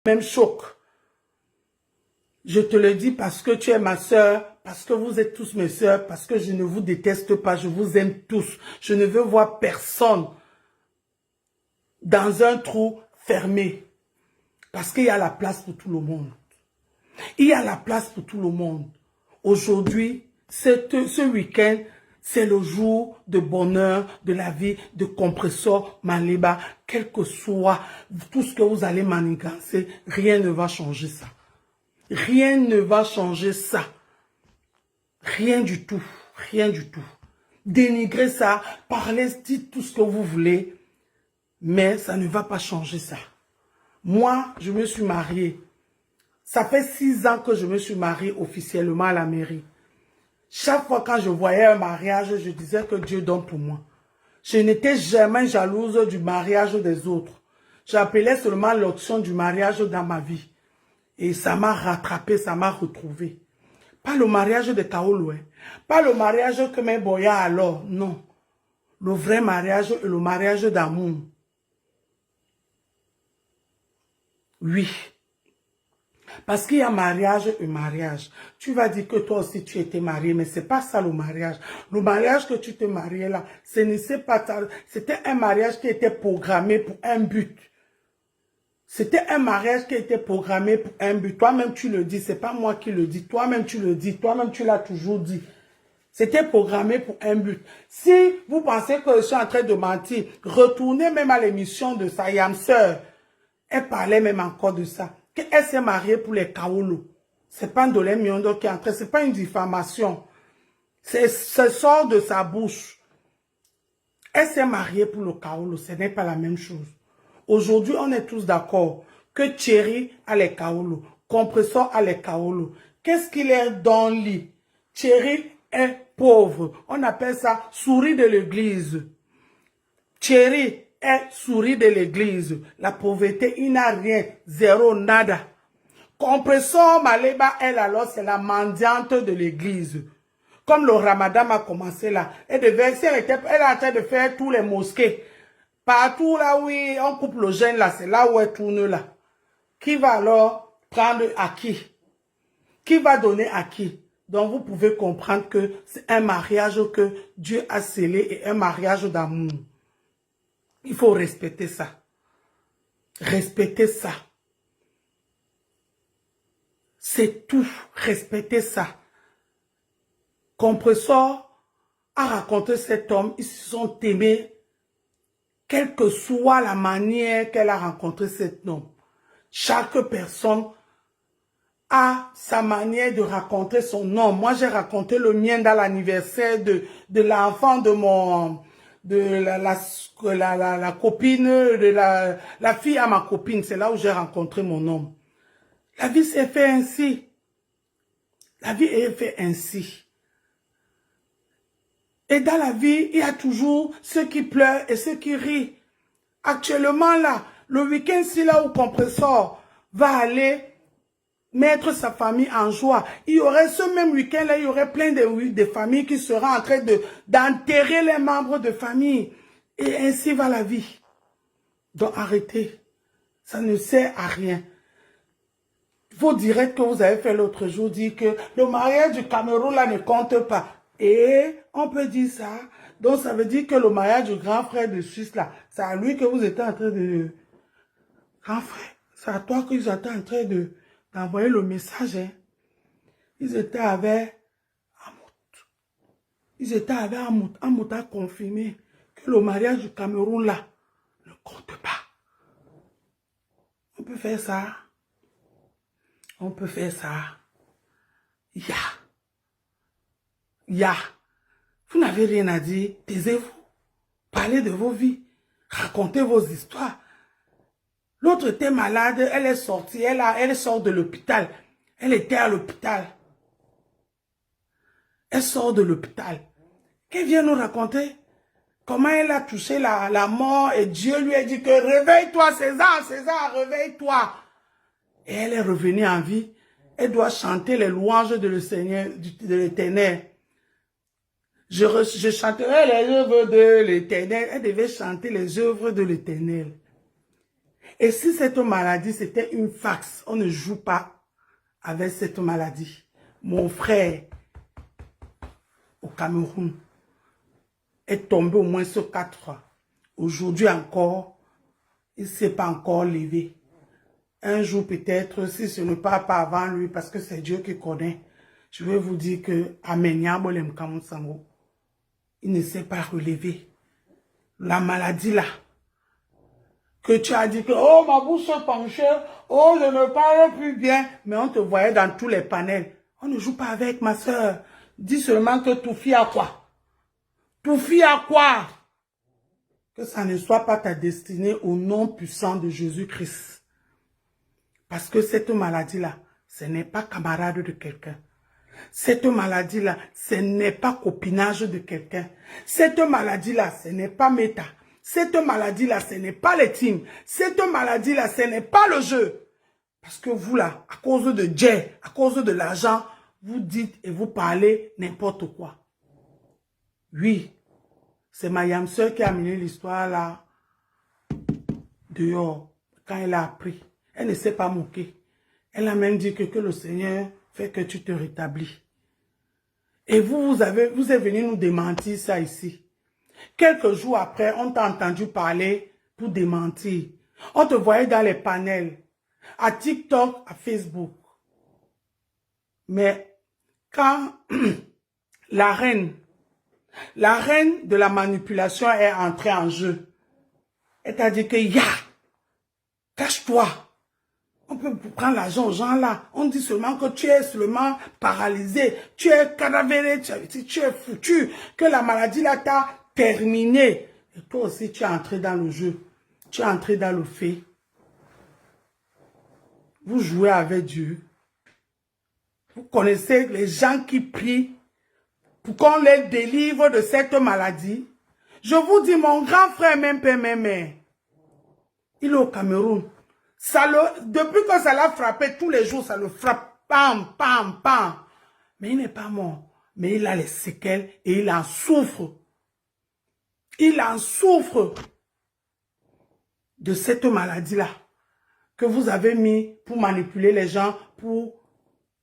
même choc. Je te le dis parce que tu es ma sœur, parce que vous êtes tous mes sœurs, parce que je ne vous déteste pas, je vous aime tous. Je ne veux voir personne dans un trou fermé. Parce qu'il y a la place pour tout le monde. Il y a la place pour tout le monde. Aujourd'hui, ce week-end, c'est le jour de bonheur, de la vie, de Compressor Maliba. Quel que soit tout ce que vous allez manigancer, rien ne va changer ça. Rien ne va changer ça. Rien du tout. Rien du tout. Dénigrez ça, parlez, dites tout ce que vous voulez, mais ça ne va pas changer ça. Moi, je me suis mariée. Ça fait 6 ans que je me suis mariée officiellement à la mairie. Chaque fois quand je voyais un mariage, je disais que Dieu donne pour moi. Je n'étais jamais jalouse du mariage des autres. J'appelais seulement l'option du mariage dans ma vie. Et ça m'a rattrapé, ça m'a retrouvé. Pas le mariage de Kaolo, hein. Pas le mariage que mes boyas alors, non. Le vrai mariage et le mariage d'amour. Oui. Parce qu'il y a mariage et mariage. Tu vas dire que toi aussi tu étais marié, mais c'est pas ça le mariage. Le mariage que tu te mariais là, c'était un mariage qui était programmé pour un but. C'était un mariage qui était programmé pour un but. Toi-même tu le dis, c'est pas moi qui le dis. Toi-même tu le dis, toi-même tu l'as toujours dit. C'était programmé pour un but. Si vous pensez que je suis en train de mentir, retournez même à l'émission de Sayam Sœur. Elle parlait même encore de ça. Qu'elle s'est mariée pour les Kaolo. C'est pas Ndolé Miondo qui est entré. C'est pas une diffamation. Ça sort de sa bouche. Elle s'est mariée pour le Kaolo. Ce n'est pas la même chose. Aujourd'hui, on est tous d'accord que Thierry a les Kaolo. Compressor a les Kaolo. Qu'est-ce qu'il est dans le lit? Thierry est pauvre. On appelle ça souris de l'église. Thierry est souris de l'église. La pauvreté, il n'a rien. Zéro, nada. Compressor Maliba, elle alors, c'est la mendiante de l'église. Comme le ramadan a commencé là. Elle est en train de faire tous les mosquées. Partout là où on coupe le jeûne là, c'est là où elle tourne là. Qui va alors prendre à qui? Qui va donner à qui? Donc vous pouvez comprendre que c'est un mariage que Dieu a scellé et un mariage d'amour. Il faut respecter ça. Respecter ça. C'est tout. Respecter ça. Compressor a raconté cet homme. Ils se sont aimés. Quelle que soit la manière qu'elle a rencontré cet homme. Chaque personne a sa manière de raconter son nom. Moi, j'ai raconté le mien dans l'anniversaire de l'enfant de la copine, la fille à ma copine. C'est là où j'ai rencontré mon homme. La vie s'est fait ainsi. La vie est faite ainsi. Et dans la vie, il y a toujours ceux qui pleurent et ceux qui rient. Actuellement, là, le week-end, si là où Compressor va aller mettre sa famille en joie, il y aurait ce même week-end-là, il y aurait plein de familles qui seraient en train d'enterrer les membres de famille. Et ainsi va la vie. Donc arrêtez. Ça ne sert à rien. Vos directs que vous avez fait l'autre jour disent que le mariage du Cameroun là ne compte pas. Et on peut dire ça. Donc ça veut dire que le mariage du grand frère de Suisse là, c'est à lui que vous étiez en train de... Grand frère, c'est à toi qu'ils étaient en train d'envoyer le message. Hein. Ils étaient avec Amout. Ils étaient avec Amout. Amout a confirmé que le mariage du Cameroun là ne compte pas. On peut faire ça. On peut faire ça. Ya. Vous n'avez rien à dire. Taisez-vous. Parlez de vos vies. Racontez vos histoires. L'autre était malade. Elle est sortie. Elle sort de l'hôpital. Elle était à l'hôpital. Elle sort de l'hôpital. Qu'elle vient nous raconter comment elle a touché la mort et Dieu lui a dit que réveille-toi César, César, réveille-toi. Et elle est revenue en vie. Elle doit chanter les louanges de le Seigneur, de l'Éternel. Je chanterai les œuvres de l'Éternel. Elle devait chanter les œuvres de l'Éternel. Et si cette maladie, c'était une fax, on ne joue pas avec cette maladie. Mon frère, au Cameroun, est tombé au moins sur 4 fois. Aujourd'hui encore, il ne s'est pas encore levé. Un jour peut-être, si ce n'est pas avant lui, parce que c'est Dieu qui connaît, je vais vous dire que il ne s'est pas relevé. La maladie là, que tu as dit que, oh, ma bouche se penchait, oh, je ne parle plus bien, mais on te voyait dans tous les panels. On ne joue pas avec, ma soeur. Dis seulement que tout fit à quoi? Tout fit à quoi? Que ça ne soit pas ta destinée au nom puissant de Jésus-Christ. Parce que cette maladie-là, ce n'est pas camarade de quelqu'un. Cette maladie-là, ce n'est pas copinage de quelqu'un. Cette maladie-là, ce n'est pas méta. Cette maladie-là, ce n'est pas les teams. Cette maladie-là, ce n'est pas le jeu. Parce que vous là, à cause de Dieu, à cause de l'argent, vous dites et vous parlez n'importe quoi. Oui, c'est ma yam soeur qui a amené l'histoire là dehors quand elle a appris. Elle ne s'est pas moquée. Elle a même dit que le Seigneur fait que tu te rétablis. Et vous êtes venu nous démentir ça ici. Quelques jours après, on t'a entendu parler pour démentir. On te voyait dans les panels, à TikTok, à Facebook. Mais quand la reine de la manipulation est entrée en jeu, elle t'a dit que ya, cache-toi. On peut prendre l'argent aux gens là. On dit seulement que tu es seulement paralysé, tu es cadavéré, tu es foutu, que la maladie là t'a terminé. Et toi aussi, tu es entré dans le jeu. Tu es entré dans le fait. Vous jouez avec Dieu. Vous connaissez les gens qui prient pour qu'on les délivre de cette maladie. Je vous dis, mon grand frère, même père, même mère, il est au Cameroun. Depuis que ça l'a frappé, tous les jours, ça le frappe. Pam, pam, pam. Mais il n'est pas mort. Mais il a les séquelles et il en souffre. Il en souffre de cette maladie-là que vous avez mis pour manipuler les gens, pour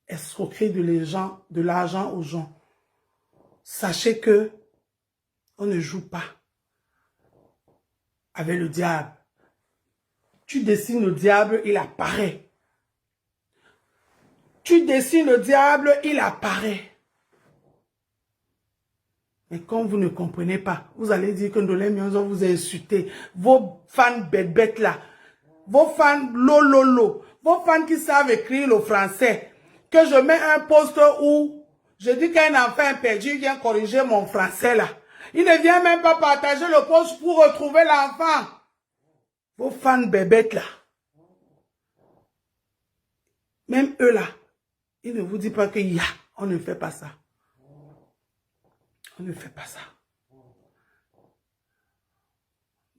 escroquer de l'argent aux gens. Sachez que on ne joue pas avec le diable. Tu dessines le diable, il apparaît. Tu dessines le diable, il apparaît. Mais quand vous ne comprenez pas, vous allez dire que Ndolé Mionzo vous a insulté. Vos fans bêtes là, vos fans lololo, vos fans qui savent écrire le français, que je mets un post où je dis qu'un enfant perdu vient corriger mon français là. Il ne vient même pas partager le post pour retrouver l'enfant. Vos fans bébêtes là. Même eux là, ils ne vous disent pas que ya, on ne fait pas ça. On ne fait pas ça.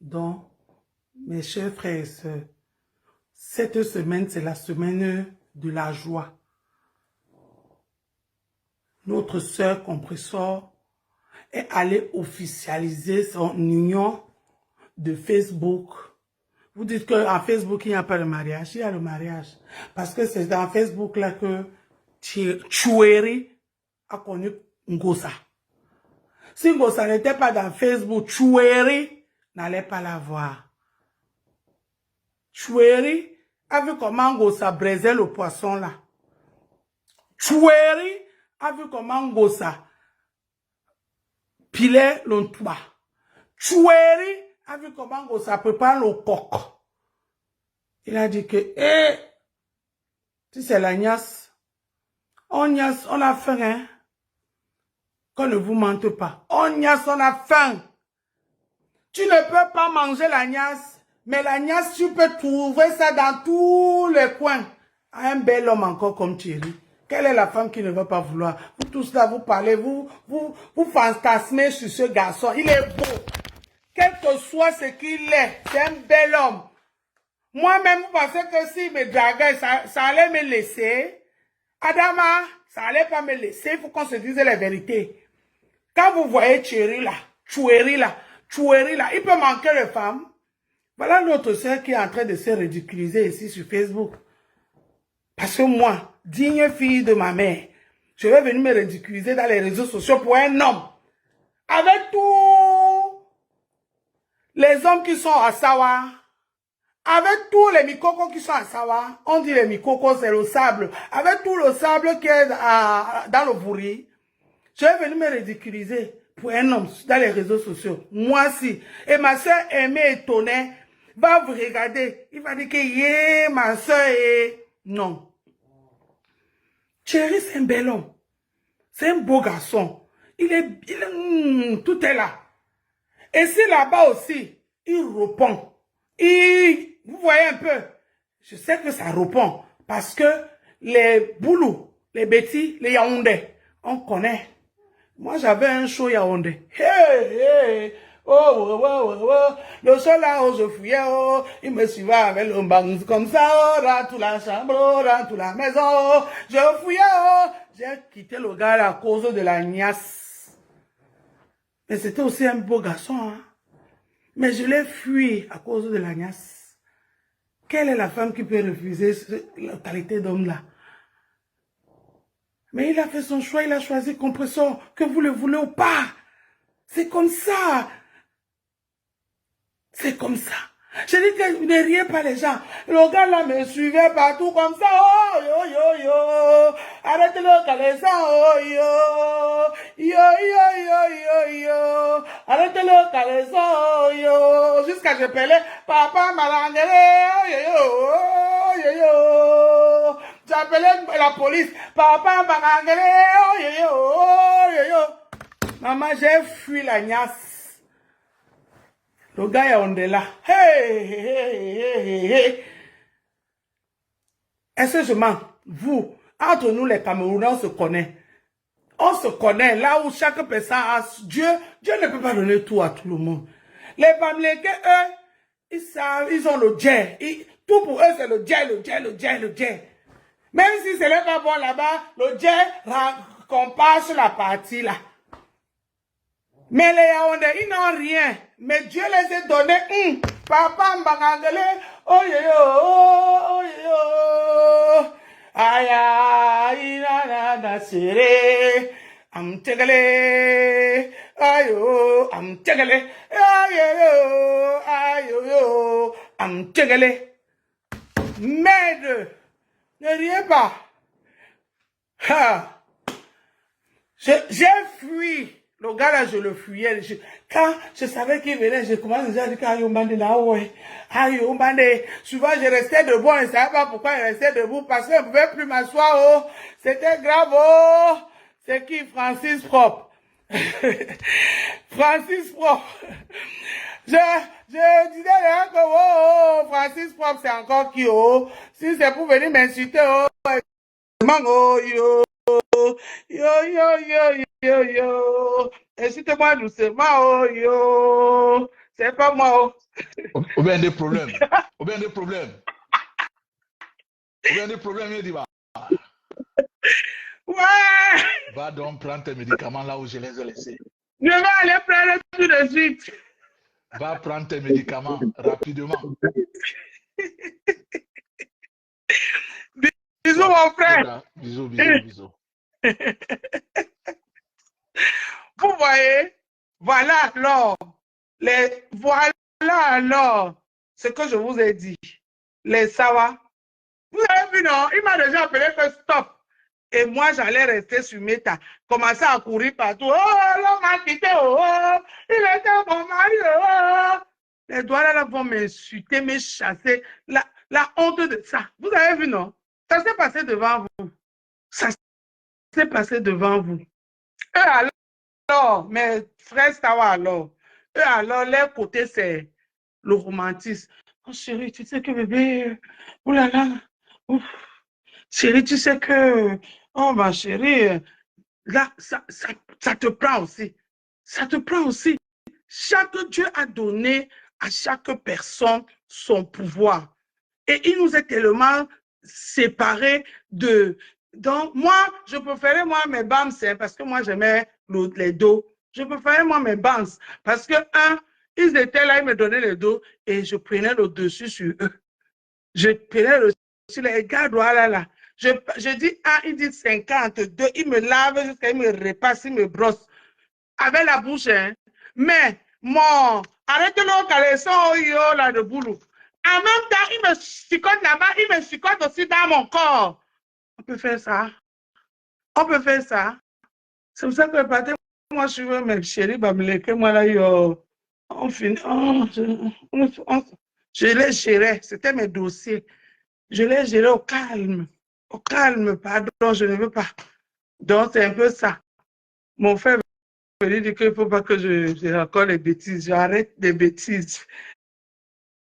Donc, mes chers frères et sœurs, cette semaine, c'est la semaine de la joie. Notre sœur Compressor est allée officialiser son union de Facebook. Vous dites qu'en Facebook, il n'y a pas de mariage. Il y a le mariage. Parce que c'est dans Facebook là que Choueri a connu Ngosa. Si Ngosa n'était pas dans Facebook, Choueri n'allait pas la voir. Choueri a vu comment Ngosa braisait le poisson là. Choueri a vu comment Ngosa pilait le toit. Choueri a vu comment Ngosa prépare le coq. Il a dit que, si c'est la gnasse, on a faim, hein. Qu'on ne vous mente pas. On a faim. Tu ne peux pas manger la gnasse, mais la gnasse, tu peux trouver ça dans tous les coins. Un bel homme encore comme Thierry. Quelle est la femme qui ne veut pas vouloir? Vous tous là, vous parlez, vous fantasmez sur ce garçon. Il est beau. Quel que soit ce qu'il est, c'est un bel homme. Moi-même, vous pensez que s'il me draguait, ça allait me laisser? Adama, ça allait pas me laisser. Il faut qu'on se dise la vérité. Quand vous voyez Thierry là, il peut manquer de femmes. Voilà l'autre soeur qui est en train de se ridiculiser ici sur Facebook. Parce que moi, digne fille de ma mère, je vais venir me ridiculiser dans les réseaux sociaux pour un homme. Avec tous les hommes qui sont à Sawa, avec tous les mikokos qui sont à Sawa, on dit les mikokos, c'est le sable. Avec tout le sable qui est dans le bourri, je vais venir me ridiculiser pour un homme dans les réseaux sociaux. Moi aussi. Et ma soeur aimée étonnée va vous regarder. Il va dire que yeah, ma soeur est... Non. Thierry, c'est un bel homme. C'est un beau garçon. Tout est là. Et si là-bas aussi, il répond. Vous voyez un peu, je sais que ça répond. Parce que les Boulous, les Betty, les Yaoundé, on connaît. Moi, j'avais un show Yaoundé. Hey, hey. Oh. Le show là où je fouillais, il me suivait avec le bang comme ça, dans toute la chambre, dans toute la maison. Je fouillais, j'ai quitté le gars là, à cause de la niasse. Mais c'était aussi un beau garçon, hein. Mais je l'ai fui à cause de la niasse. Quelle est la femme qui peut refuser la qualité d'homme là? Mais il a fait son choix, il a choisi Compressor, que vous le voulez ou pas. C'est comme ça. C'est comme ça. Je dis que ne riez pas les gens. Le gars là me suivait partout comme ça. Oh yo. Arrêtez le caleçon. Oh yo. Arrêtez le caleçon. Oh yo. Jusqu'à je pelais. Papa malangere. Oh yo. J'appelais la police. Papa malangere. Oh yo. Maman, j'ai fui la niasse. Le gars est là. Hey. Est-ce que je mens? Vous, entre nous les Camerounais, on se connaît. On se connaît là où chaque personne a Dieu. Dieu ne peut pas donner tout à tout le monde. Les Bamileke, eux, ils savent, ils ont le djé. Tout pour eux, c'est le djé. Même si ce n'est pas bon là-bas, le djé compense la partie là. Mais les Yaoundés, ils n'ont rien. Mais Dieu les a donnés. Papa Mbangangele, oh yo. Aya, ina sere. Am tegale. Ayo, am tegale. Ayo. Am tegale. Merde. Ne riez pas. J'ai fui. Le gars là, je le fuyais. Quand je savais qu'il venait, je commençais déjà à dire qu'Ayombande là, ouais. Ayombande. Souvent, je restais debout. Je ne savais pas pourquoi je restais debout. Parce que je ne pouvais plus m'asseoir. C'était grave. C'est qui? Francis Propre. Francis Propre. Je disais là que Francis Propre, c'est encore qui? Si c'est pour venir m'insulter, yo. Yo. Incite-moi doucement, yo. C'est pas moi, Ou bien des problèmes. Il dit, ouais. va donc prendre tes médicaments là où je les ai laissés. Je vais aller prendre tout de suite. Va prendre tes médicaments rapidement. Bisous, mon frère. Bisous. Vous voyez, voilà alors ce que je vous ai dit. Les Sawa. Vous avez vu, non? Il m'a déjà appelé que stop. Et moi, j'allais rester sur Meta, commencer à courir partout. Oh, l'homme m'a quitté, il était mon mari, Les doigts là vont m'insulter, me chasser. La honte de ça. Vous avez vu, non? Ça s'est passé devant vous. Ça s'est passé devant vous. Eux alors, mes frères Sawa alors. Eux alors, leur côté, c'est le romantisme. Oh chérie, tu sais que bébé, oh là là, ouf. Chérie, tu sais que, oh ma chérie, là, ça te prend aussi. Ça te prend aussi. Chaque Dieu a donné à chaque personne son pouvoir. Et il nous est tellement séparés de... Donc, moi, je préférais moi mes bams, parce que moi, j'aimais les dos. Je préférais moi mes bams parce que, Ils étaient là, ils me donnaient le dos et je prenais le dessus sur eux. Je prenais le dessus, les gars, là. Je dis 1, il dit 52. Il me lave jusqu'à il me repasse, il me brosse. Avec la bouche, hein. Mais, mon, arrête-le au caleçon, yo, là, de boulot. En même temps, il me chicote là-bas, il me chicote aussi dans mon corps. On peut faire ça. On peut faire ça. C'est pour ça que peut-être, moi, je suis même chérie, que moi, là, yo, on finit, je les gérais, c'était mes dossiers. Je les gérais au calme. Au calme, pardon, je ne veux pas. Donc, c'est un peu ça. Mon frère me dit qu'il ne faut pas que je raconte les bêtises. J'arrête des bêtises.